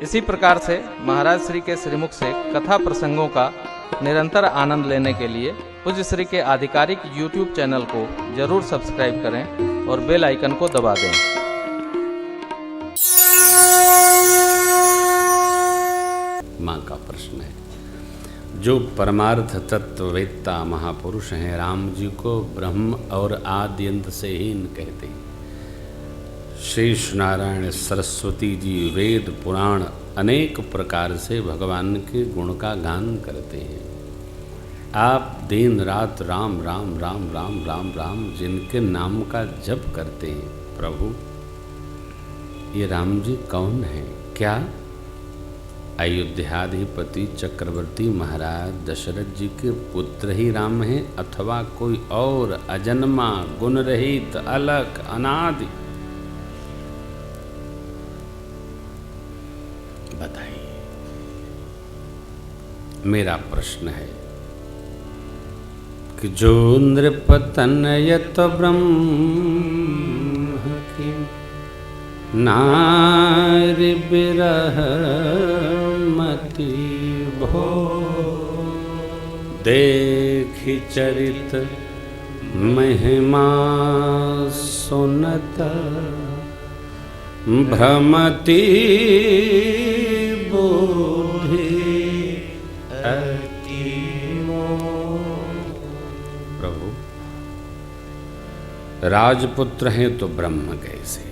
इसी प्रकार से महाराज श्री के श्रीमुख से कथा प्रसंगों का निरंतर आनंद लेने के लिए पूज्य श्री के आधिकारिक YouTube चैनल को जरूर सब्सक्राइब करें और बेल आइकन को दबा दें। माँ का प्रश्न है, जो परमार्थ तत्ववेत्ता महापुरुष हैं राम जी को ब्रह्म और आदि अंत से हीन कहते हैं। शेष नारायण सरस्वती जी वेद पुराण अनेक प्रकार से भगवान के गुण का गान करते हैं। आप दिन रात राम राम राम राम राम राम जिनके नाम का जप करते हैं, प्रभु ये राम जी कौन है? क्या अयोध्याधिपति चक्रवर्ती महाराज दशरथ जी के पुत्र ही राम हैं अथवा कोई और अजन्मा गुण रहित अलग अनादि? बताइए। मेरा प्रश्न है कि जो नृपतनयत ब्रह्म की नारी बिरह मति भो देखि चरित महिमा सुनत भ्रमति बुद्धि अति मोह। प्रभु राजपुत्र हैं तो ब्रह्म कैसे?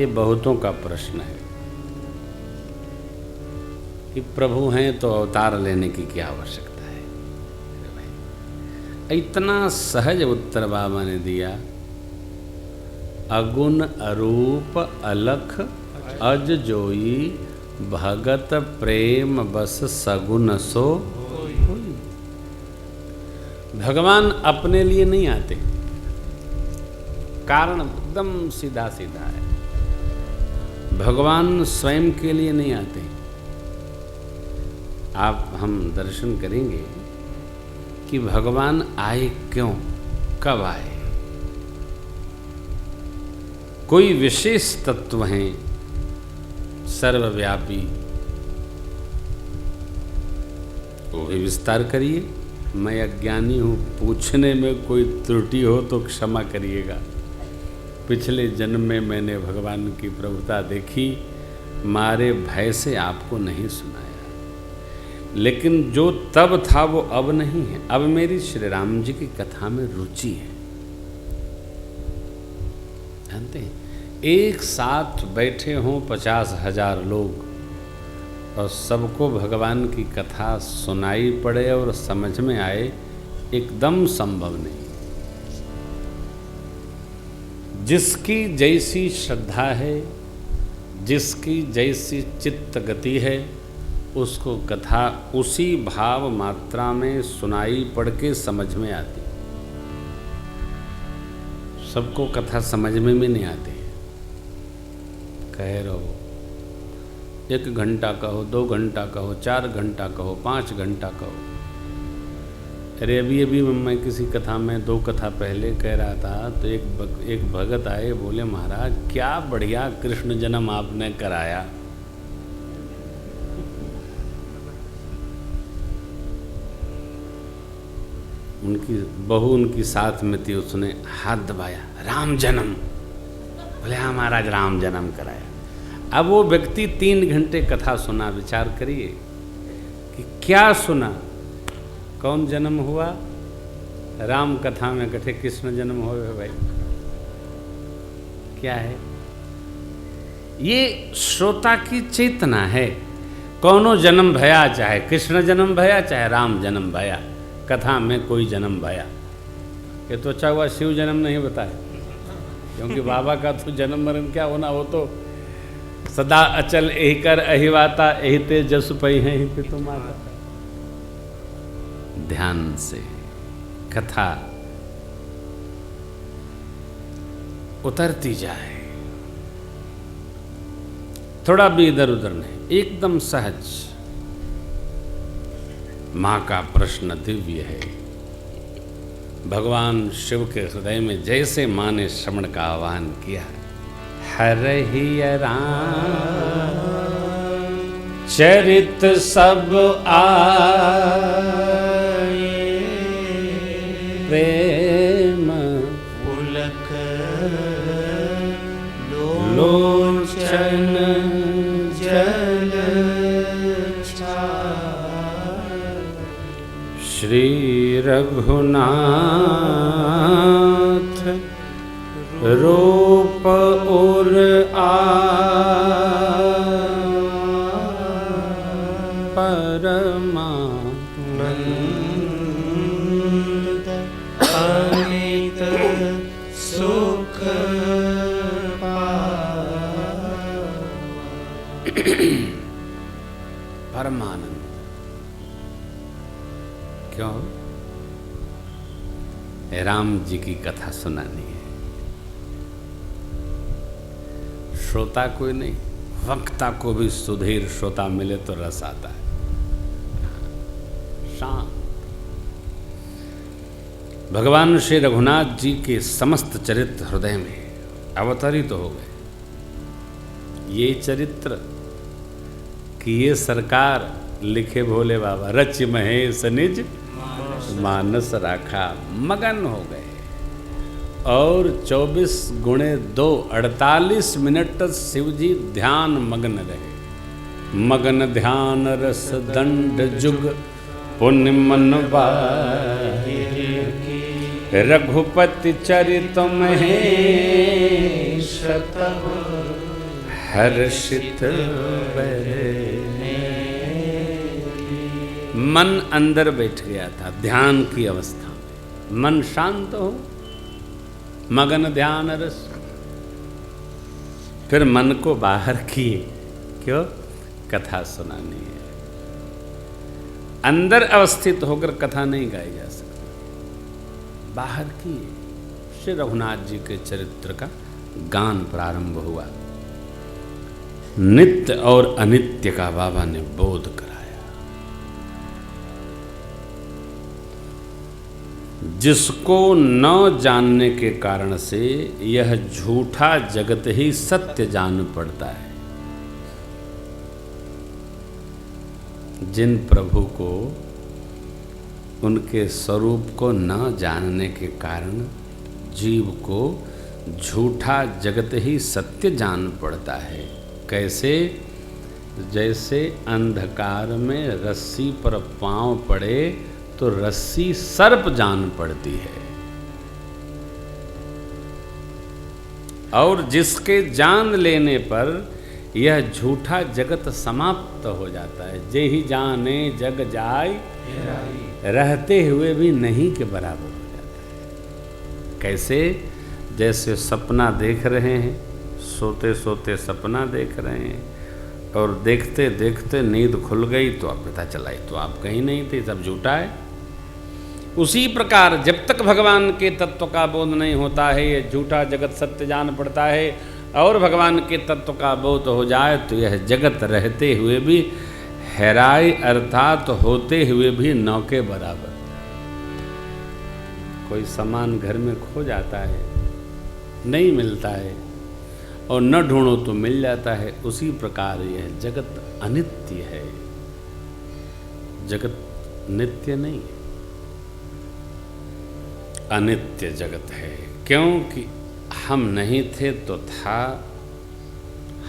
ये बहुतों का प्रश्न है कि प्रभु हैं तो अवतार लेने की क्या आवश्यकता है? इतना सहज उत्तर बाबा ने दिया, अगुण अरूप अलख अज जोई भगत प्रेम बस सगुन सो होई। भगवान अपने लिए नहीं आते, कारण एकदम सीधा सीधा है। भगवान स्वयं के लिए नहीं आते। हम दर्शन करेंगे कि भगवान आए क्यों, कब आए। कोई विशेष तत्व हैं सर्वव्यापी, वो भी विस्तार करिए। मैं अज्ञानी हूँ, पूछने में कोई त्रुटि हो तो क्षमा करिएगा। पिछले जन्म में मैंने भगवान की प्रभुता देखी, मारे भय से आपको नहीं सुनाया, लेकिन जो तब था वो अब नहीं है। अब मेरी श्री राम जी की कथा में रुचि है। जानते हैं, एक साथ बैठे हों 50,000 लोग और सबको भगवान की कथा सुनाई पड़े और समझ में आए, एकदम संभव नहीं। जिसकी जैसी श्रद्धा है, जिसकी जैसी चित्त गति है, उसको कथा उसी भाव मात्रा में सुनाई पड़ के समझ में आती। सबको कथा समझ में भी नहीं आती। कह रहो 1 घंटा कहो, 2 घंटा कहो, 4 घंटा कहो, 5 घंटा कहो। अरे अभी मैं किसी कथा में 2 कथा पहले कह रहा था तो एक भगत आए, बोले महाराज क्या बढ़िया कृष्ण जन्म आपने कराया। उनकी बहू उनकी साथ में थी, उसने हाथ दबाया, राम जन्म। बोले हाँ महाराज राम जन्म कराया। अब वो व्यक्ति 3 घंटे कथा सुना। विचार करिए कि क्या सुना, कौन जन्म हुआ? राम कथा में कथे कृष्ण जन्म हो भाई, क्या है ये? श्रोता की चेतना है। कौनो जन्म भया, चाहे कृष्ण जन्म भया चाहे राम जन्म भया, कथा में कोई जन्म भया। ये तो अच्छा हुआ शिव जन्म नहीं बताया, क्योंकि बाबा का तो जन्म मरण क्या होना, वो तो सदा अचल एहि कर अहिवाता एहि ते जस पई हैं एहि पे तो माता। ध्यान से कथा उतरती जाए, थोड़ा भी इधर उधर नहीं, एकदम सहज। माँ का प्रश्न दिव्य है। भगवान शिव के हृदय में जैसे माँ ने श्रवण का आह्वान किया, हरहि राम चरित सब आए प्रेम पुलक लोचन जल श्री रघुनाथ रूप और परमानंद अमित सुख परमानंद। क्यों? राम जी की कथा सुनानी है। श्रोता कोई नहीं, वक्ता को भी सुधीर श्रोता मिले तो रस आता है। शांत। भगवान श्री रघुनाथ जी के समस्त चरित्र हृदय में अवतरित हो गए। ये चरित्र कि ये सरकार लिखे भोले बाबा, रच महेश निज मानस राखा, मगन हो गए। और 24 गुणे 2 48 मिनट शिव जी ध्यान मग्न रहे। मगन ध्यान रस दंड जुग पुण्य मन बाहे, रघुपति चरित महेश हर्षित बहे। मन अंदर बैठ गया था ध्यान की अवस्था में। मन शांत हो, मगन ध्यान रस। फिर मन को बाहर किए। क्यों? कथा सुनानी है। अंदर अवस्थित होकर कथा नहीं गाई जा सकती। बाहर किए। श्री रघुनाथ जी के चरित्र का गान प्रारंभ हुआ। नित्य और अनित्य का बाबा ने बोध कराया। जिसको न जानने के कारण से यह झूठा जगत ही सत्य जान पड़ता है। जिन प्रभु को उनके स्वरूप को न जानने के कारण जीव को झूठा जगत ही सत्य जान पड़ता है। कैसे? जैसे अंधकार में रस्सी पर पांव पड़े तो रस्सी सर्प जान पड़ती है। और जिसके जान लेने पर यह झूठा जगत समाप्त हो जाता है। जे ही जाने जग जाय, रहते हुए भी नहीं के बराबर हो जाता है। कैसे? जैसे सपना देख रहे हैं, सोते सोते सपना देख रहे हैं और देखते देखते नींद खुल गई तो अब पता चला तो आप कहीं नहीं थे, सब झूठा है। उसी प्रकार जब तक भगवान के तत्व का बोध नहीं होता है यह झूठा जगत सत्य जान पड़ता है। और भगवान के तत्व का बोध हो जाए तो यह जगत रहते हुए भी हैराई अर्थात होते हुए भी नौ के बराबर। कोई सामान घर में खो जाता है, नहीं मिलता है, और न ढूंढो तो मिल जाता है। उसी प्रकार यह जगत अनित्य है। जगत नित्य नहीं है, अनित्य जगत है। क्योंकि हम नहीं थे तो था,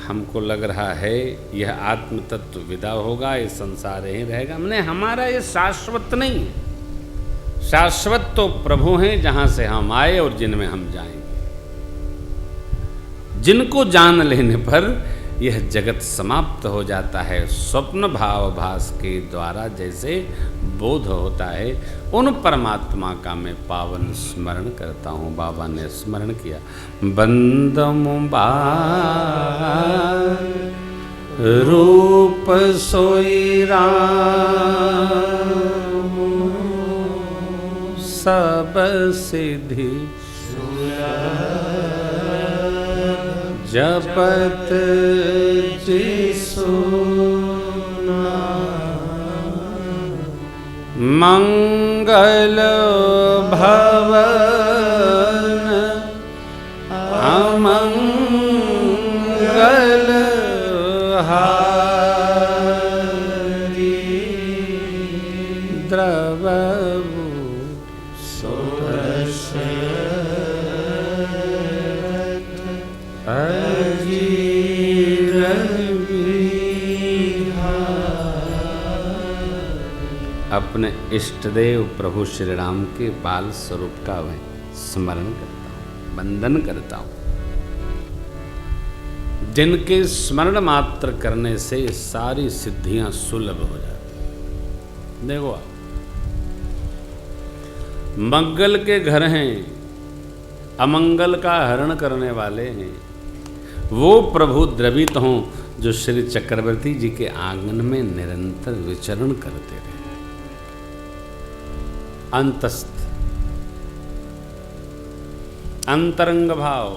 हमको लग रहा है यह आत्म तत्व विदा होगा, ये संसार ही रहेगा। हमने हमारा ये शाश्वत नहीं है। शाश्वत तो प्रभु हैं जहाँ से हम आए और जिनमें हम जाएंगे। जिनको जान लेने पर यह जगत समाप्त हो जाता है। स्वप्न भाव भास के द्वारा जैसे बोध होता है, उन परमात्मा का मैं पावन स्मरण करता हूँ। बाबा ने स्मरण किया, बंदम रूप सोई राम, सब सिद्धि जपत जिसु मंगल भवन अमंगल हारी। अपने इष्टदेव प्रभु श्री राम के बाल स्वरूप का मैं स्मरण करता हूँ, वंदन करता हूँ, जिनके स्मरण मात्र करने से सारी सिद्धियां सुलभ हो जाती। देखो आप, मंगल के घर हैं, अमंगल का हरण करने वाले हैं, वो प्रभु द्रवित हों जो श्री चक्रवर्ती जी के आंगन में निरंतर विचरण करते रहे। अंतस्थ अंतरंग भाव,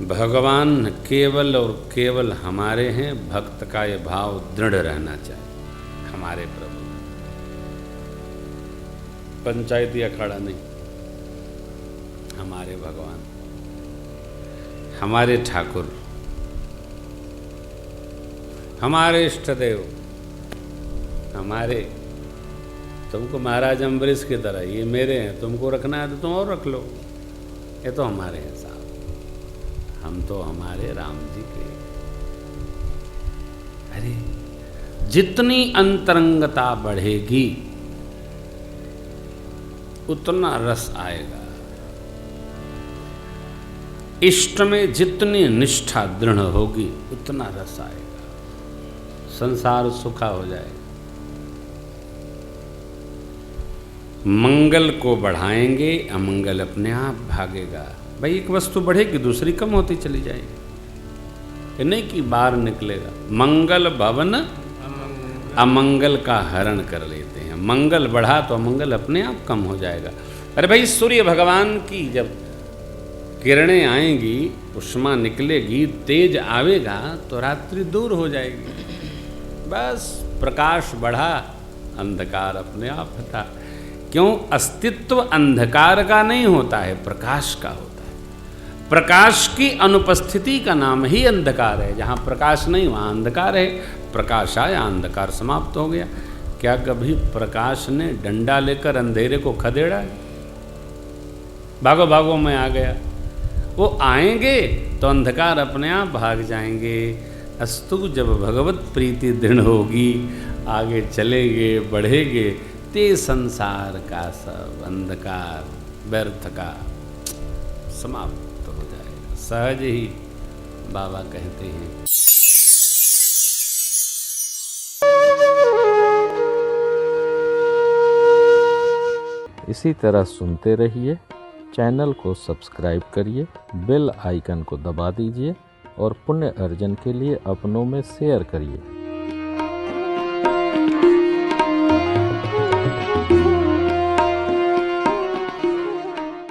भगवान केवल और केवल हमारे हैं, भक्त का ये भाव दृढ़ रहना चाहिए। हमारे प्रभु पंचायती अखाड़ा नहीं, हमारे भगवान, हमारे ठाकुर, हमारे इष्टदेव, हमारे। तुमको महाराज अम्बरीश की तरह ये मेरे हैं, तुमको रखना है तो तुम और रख लो, ये तो हमारे हैं साहब, हम तो हमारे राम जी के। अरे जितनी अंतरंगता बढ़ेगी उतना रस आएगा, इष्ट में जितनी निष्ठा दृढ़ होगी उतना रस आएगा, संसार सुखा हो जाएगा। मंगल को बढ़ाएंगे, अमंगल अपने आप भागेगा। भाई एक वस्तु बढ़ेगी दूसरी कम होती चली जाएगी, नहीं कि बाहर निकलेगा। मंगल भवन अमंगल का हरण कर लेते हैं, मंगल बढ़ा तो अमंगल अपने आप कम हो जाएगा। अरे भाई सूर्य भगवान की जब किरणें आएंगी, उष्मा निकलेगी, तेज आवेगा तो रात्रि दूर हो जाएगी। बस प्रकाश बढ़ा, अंधकार अपने आप हटा। क्यों? अस्तित्व अंधकार का नहीं होता है, प्रकाश का होता है। प्रकाश की अनुपस्थिति का नाम ही अंधकार है। जहाँ प्रकाश नहीं वहाँ अंधकार है, प्रकाश आया अंधकार समाप्त हो गया। क्या कभी प्रकाश ने डंडा लेकर अंधेरे को खदेड़ा है? भागो भागो मैं आ गया। वो आएंगे तो अंधकार अपने आप भाग जाएंगे। अस्तु जब भगवत प्रीति दृढ़ होगी, आगे चलेंगे, बढ़ेंगे, ते संसार का सब अंधकार व्यर्थ का समाप्त हो जाएगा। सहज ही बाबा कहते हैं। इसी तरह सुनते रहिए, चैनल को सब्सक्राइब करिए, बेल आइकन को दबा दीजिए और पुण्य अर्जन के लिए अपनों में शेयर करिए।